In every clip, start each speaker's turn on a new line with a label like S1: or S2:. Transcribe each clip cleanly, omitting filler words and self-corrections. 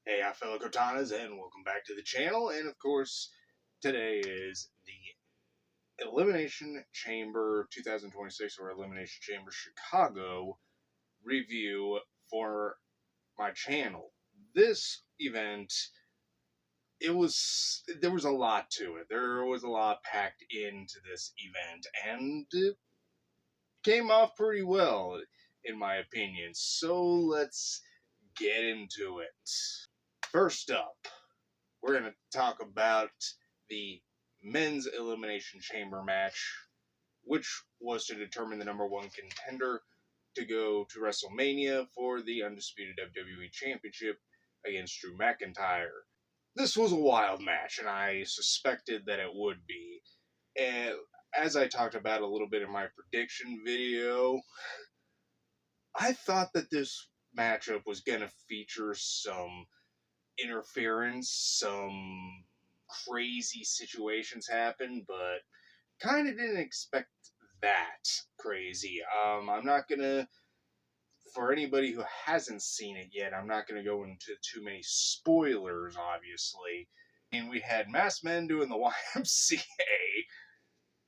S1: Hey, fellow Cortanas, and welcome back to the channel. And of course, today is the Elimination Chamber 2026 or Elimination Chamber Chicago review for my channel. This event, there was a lot to it. There was a lot packed into this event, and it came off pretty well, in my opinion. So let's get into it. First up, we're going to talk about the men's Elimination Chamber match, which was to determine the number one contender to go to WrestleMania for the undisputed WWE Championship against Drew McIntyre. This was a wild match, and I suspected that it would be. And as I talked about a little bit in my prediction video, I thought that this matchup was going to feature some interference, some crazy situations happen, but kind of didn't expect that crazy. I'm not gonna, for anybody who hasn't seen it yet, I'm not gonna go into too many spoilers, obviously. And we had masked men doing the YMCA,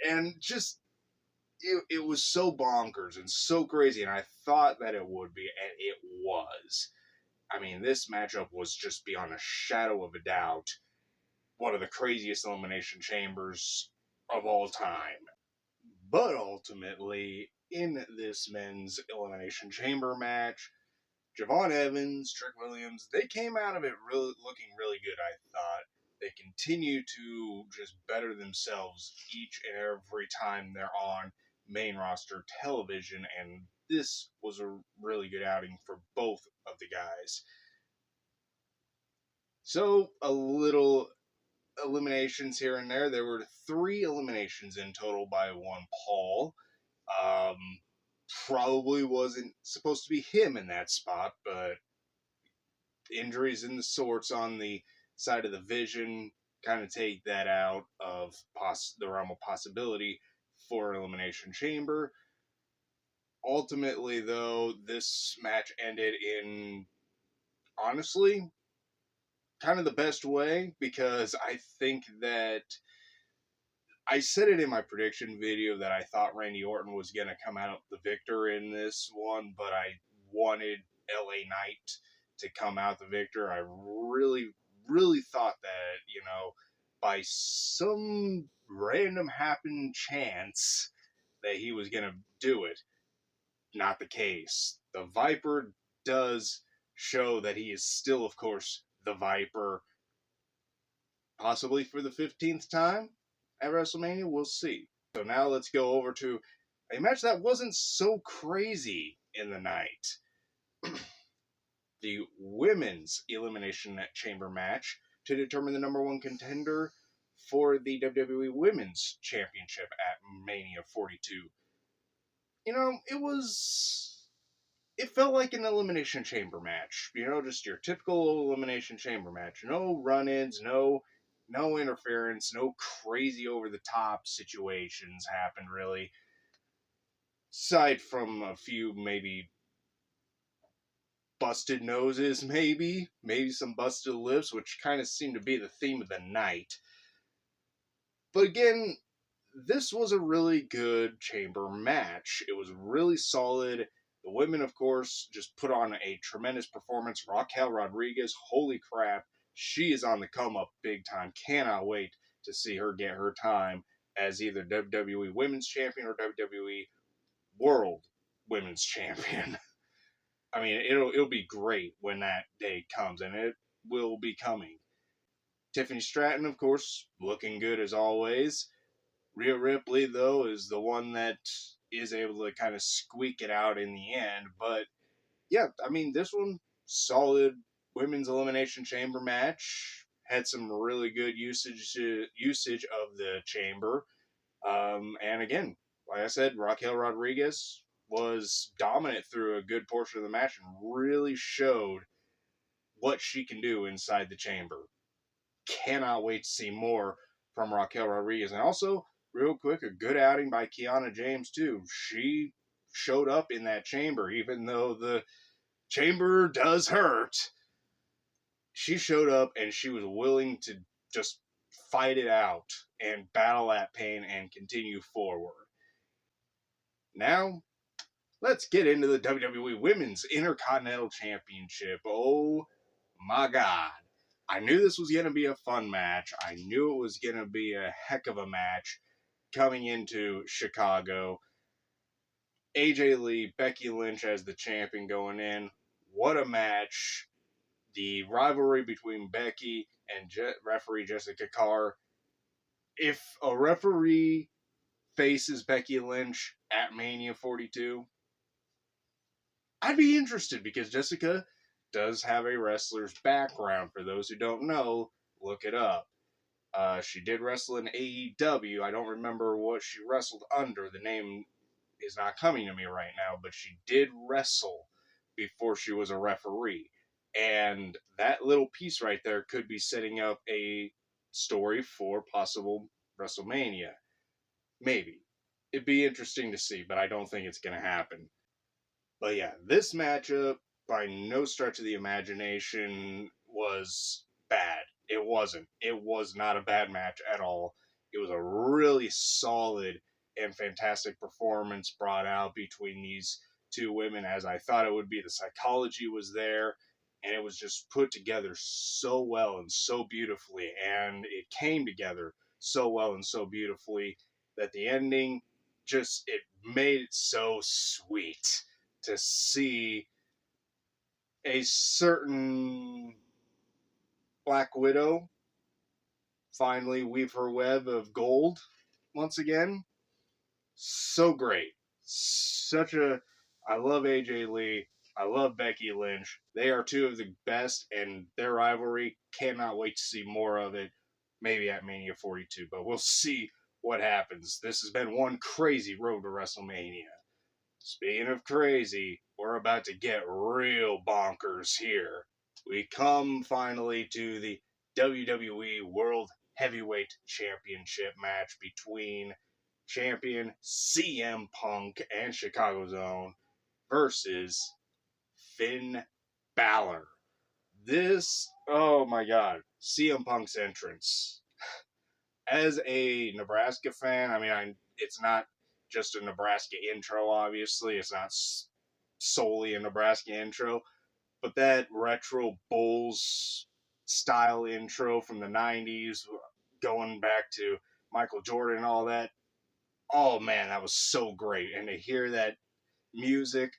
S1: and just it was so bonkers and so crazy, and I thought that it would be, and it was. I mean, this matchup was just beyond a shadow of a doubt one of the craziest Elimination Chambers of all time. But ultimately, in this men's Elimination Chamber match, Javon Evans, Trick Williams, they came out of it looking really good, I thought. They continue to just better themselves each and every time they're on main roster television, and this was a really good outing for both of the guys. So, a little eliminations here and there. There were 3 eliminations in total by one Paul. Probably wasn't supposed to be him in that spot, but injuries in the sorts on the side of the Vision kind of take that out of the realm of possibility for Elimination Chamber. Ultimately, though, this match ended in, honestly, kind of the best way, because I think that I said it in my prediction video that I thought Randy Orton was going to come out the victor in this one, but I wanted LA Knight to come out the victor. I really, really thought that, by some random happen chance that he was going to do it. Not the case. The Viper does show that he is still, of course, the Viper, possibly for the 15th time at WrestleMania. We'll see. So now let's go over to a match that wasn't so crazy in the night. The women's Elimination Chamber match to determine the number one contender for the WWE Women's Championship at Mania 42. It felt like an Elimination Chamber match. Just your typical Elimination Chamber match. No run-ins, no interference, no crazy over-the-top situations happen, really. Aside from a few maybe busted noses, maybe some busted lips, which kind of seemed to be the theme of the night. But again, this was a really good chamber match. It was really solid. The women, of course, just put on a tremendous performance. Raquel Rodriguez, holy crap, she is on the come up big time. Cannot wait to see her get her time as either WWE Women's Champion or WWE World Women's Champion. I mean, it'll be great when that day comes, and it will be coming. Tiffany Stratton, of course, looking good as always. Rhea Ripley, though, is the one that is able to kind of squeak it out in the end. But, yeah, I mean, this one, solid women's Elimination Chamber match. Had some really good usage of the chamber. And again, like I said, Raquel Rodriguez was dominant through a good portion of the match and really showed what she can do inside the chamber. Cannot wait to see more from Raquel Rodriguez. And also, real quick, a good outing by Kiana James, too. She showed up in that chamber, even though the chamber does hurt. she showed up and she was willing to just fight it out and battle that pain and continue forward. Now, let's get into the WWE Women's Intercontinental Championship. Oh my God. I knew this was going to be a fun match. I knew it was going to be a heck of a match coming into Chicago. AJ Lee, Becky Lynch as the champion going in. What a match. The rivalry between Becky and referee Jessica Carr. If a referee faces Becky Lynch at Mania 42, I'd be interested because Jessica does have a wrestler's background. For those who don't know, look it up. She did wrestle in AEW. I don't remember what she wrestled under. The name is not coming to me right now, but she did wrestle before she was a referee. And that little piece right there could be setting up a story for possible WrestleMania. Maybe. It'd be interesting to see, but I don't think it's going to happen. But yeah, this matchup, by no stretch of the imagination, was bad. It wasn't. It was not a bad match at all. It was a really solid and fantastic performance brought out between these two women, as I thought it would be. The psychology was there, and it was just put together so well and so beautifully, and it came together so well and so beautifully that the ending it made it so sweet to see a certain Black Widow finally weave her web of gold once again. So great. I love AJ Lee. I love Becky Lynch. They are two of the best, and their rivalry, cannot wait to see more of it. Maybe at Mania 42, but we'll see what happens. This has been one crazy road to WrestleMania. Speaking of crazy, we're about to get real bonkers here. We come finally to the WWE World Heavyweight Championship match between champion CM Punk and Chicago's own versus Finn Balor. Oh my God, CM Punk's entrance. As a Nebraska fan, it's not just a Nebraska intro, obviously. It's not solely a Nebraska intro. But that retro Bulls style intro from the 90s, going back to Michael Jordan and all that, oh man, that was so great. And to hear that music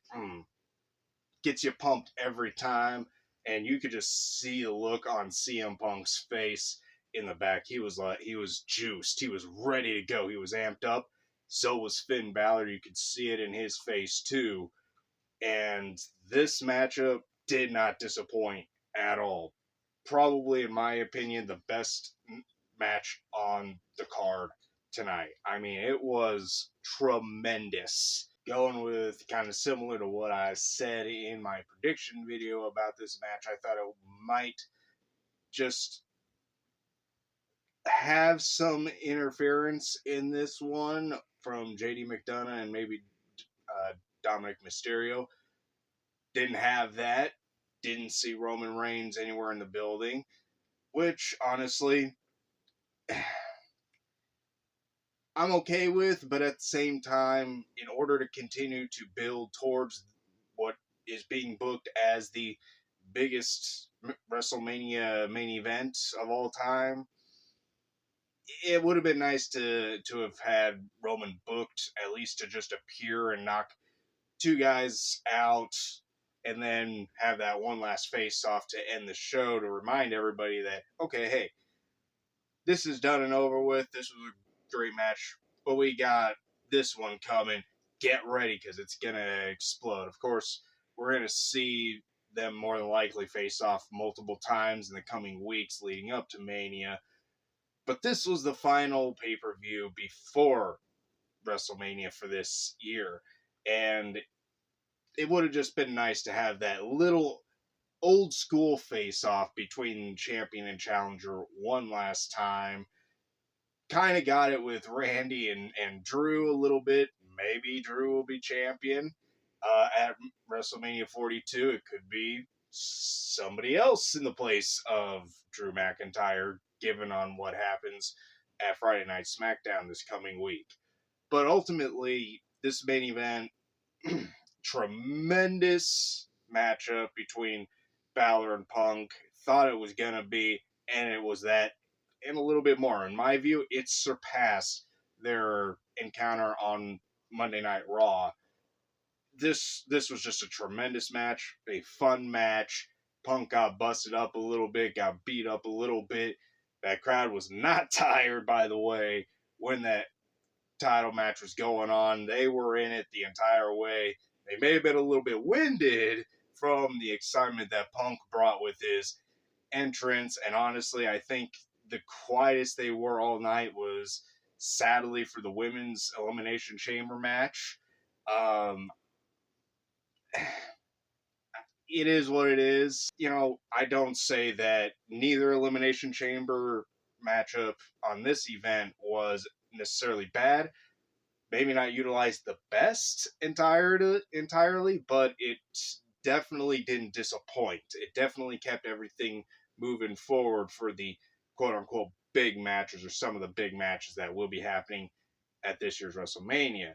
S1: gets you pumped every time. And you could just see the look on CM Punk's face in the back. He was juiced. He was ready to go. He was amped up. So was Finn Balor. You could see it in his face too. And this matchup did not disappoint at all. Probably, in my opinion, the best match on the card tonight. It was tremendous. Going with kind of similar to what I said in my prediction video about this match, I thought it might just have some interference in this one from JD McDonough and maybe Dominic Mysterio. Didn't have that. Didn't see Roman Reigns anywhere in the building, which honestly I'm okay with, but at the same time, in order to continue to build towards what is being booked as the biggest WrestleMania main event of all time, it would have been nice to have had Roman booked, at least to just appear and knock two guys out, and then have that one last face-off to end the show to remind everybody that, okay, hey, this is done and over with. This was a great match, but we got this one coming. Get ready, because it's going to explode. Of course, we're going to see them more than likely face off multiple times in the coming weeks leading up to Mania. But this was the final pay-per-view before WrestleMania for this year. And it would have just been nice to have that little old school face-off between champion and challenger one last time. Kind of got it with Randy and Drew a little bit. Maybe Drew will be champion at WrestleMania 42. It could be. somebody else in the place of Drew McIntyre, given on what happens at Friday Night SmackDown this coming week. But ultimately, this main event, tremendous matchup between Balor and Punk. Thought it was going to be, and it was that, and a little bit more. In my view, it surpassed their encounter on Monday Night Raw. This was just a tremendous match, a fun match. Punk got busted up a little bit, got beat up a little bit. That crowd was not tired, by the way, when that title match was going on. They were in it the entire way. They may have been a little bit winded from the excitement that Punk brought with his entrance, and honestly, I think the quietest they were all night was, sadly, for the women's Elimination Chamber match. It is what it is. You know, I don't say that neither Elimination Chamber matchup on this event was necessarily bad. Maybe not utilized the best entirely, but it definitely didn't disappoint. It definitely kept everything moving forward for the quote-unquote big matches, or some of the big matches that will be happening at this year's WrestleMania.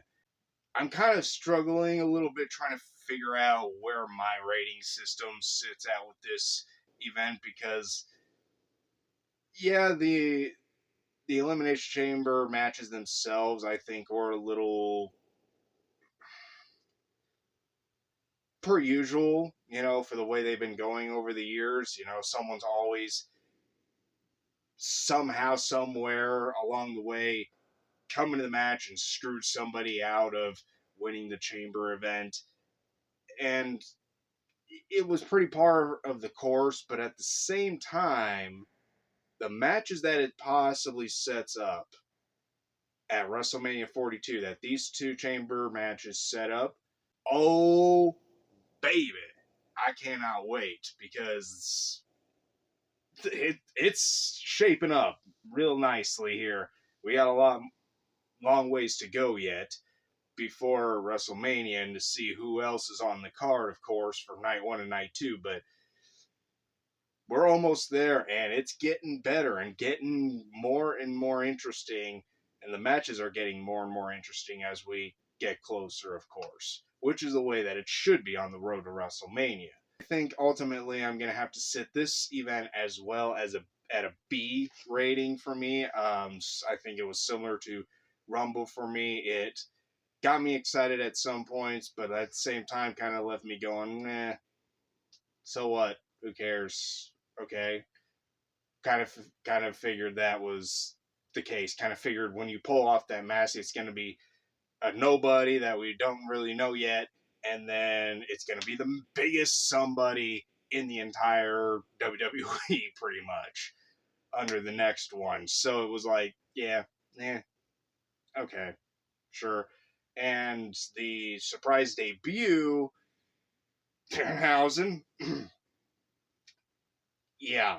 S1: I'm kind of struggling a little bit trying to figure out where my rating system sits at with this event, because, yeah, the Elimination Chamber matches themselves, I think, were a little per usual, you know, for the way they've been going over the years. You know, someone's always somehow, somewhere along the way come into the match and screwed somebody out of winning the Chamber event. And it was pretty par of the course, but at the same time, the matches that it possibly sets up at WrestleMania 42, that these two Chamber matches set up, oh, baby, I cannot wait, because it's shaping up real nicely here. We got a long ways to go yet before WrestleMania, and to see who else is on the card, of course, for night 1 and night 2, but we're almost there, and it's getting better and getting more and more interesting, and the matches are getting more and more interesting as we get closer, of course, which is the way that it should be on the road to WrestleMania. I think ultimately I'm going to have to sit this event as well as at a B rating for me. I think it was similar to Rumble for me. It got me excited at some points, but at the same time kind of left me going, nah, so what? Who cares? Okay. Kind of figured that was the case. Kind of figured when you pull off that mask, it's going to be a nobody that we don't really know yet, and then it's going to be the biggest somebody in the entire WWE, pretty much, under the next one. So it was like, yeah, okay, sure. And the surprise debut, Danhausen, yeah,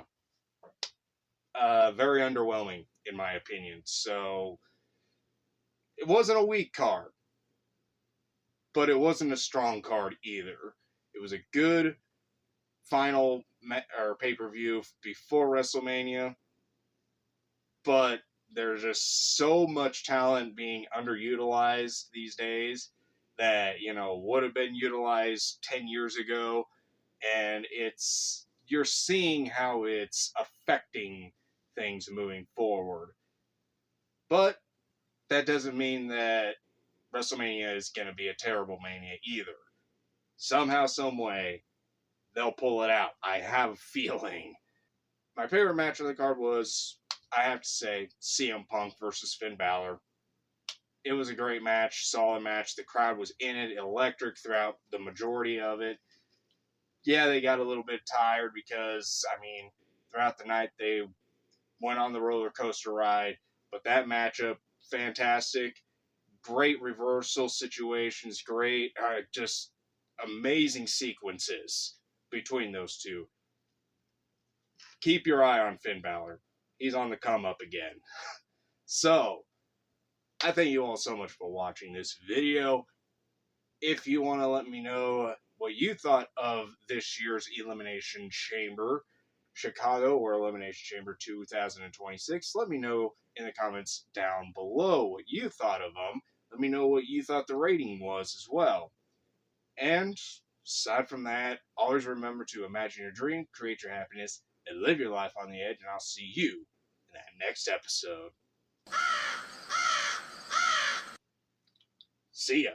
S1: very underwhelming in my opinion. So it wasn't a weak card, but it wasn't a strong card either. It was a good final pay-per-view before WrestleMania, but there's just so much talent being underutilized these days that, you know, would have been utilized 10 years ago, and you're seeing how it's affecting things moving forward. But that doesn't mean that WrestleMania is going to be a terrible Mania either. Somehow, some way, they'll pull it out. I have a feeling. My favorite match of the card was, I have to say, CM Punk versus Finn Balor. It was a great match, solid match. The crowd was in it, electric throughout the majority of it. Yeah, they got a little bit tired because, I mean, throughout the night they went on the roller coaster ride. But that matchup, fantastic. Great reversal situations, great, just amazing sequences between those two. Keep your eye on Finn Balor. He's on the come up again. So, I thank you all so much for watching this video. If you want to let me know what you thought of this year's Elimination Chamber, Chicago, or Elimination Chamber 2026. Let me know in the comments down below what you thought of them. Let me know what you thought the rating was as well. And aside from that, always remember to imagine your dream, create your happiness, and live your life on the edge. And I'll see you in that next episode. See ya.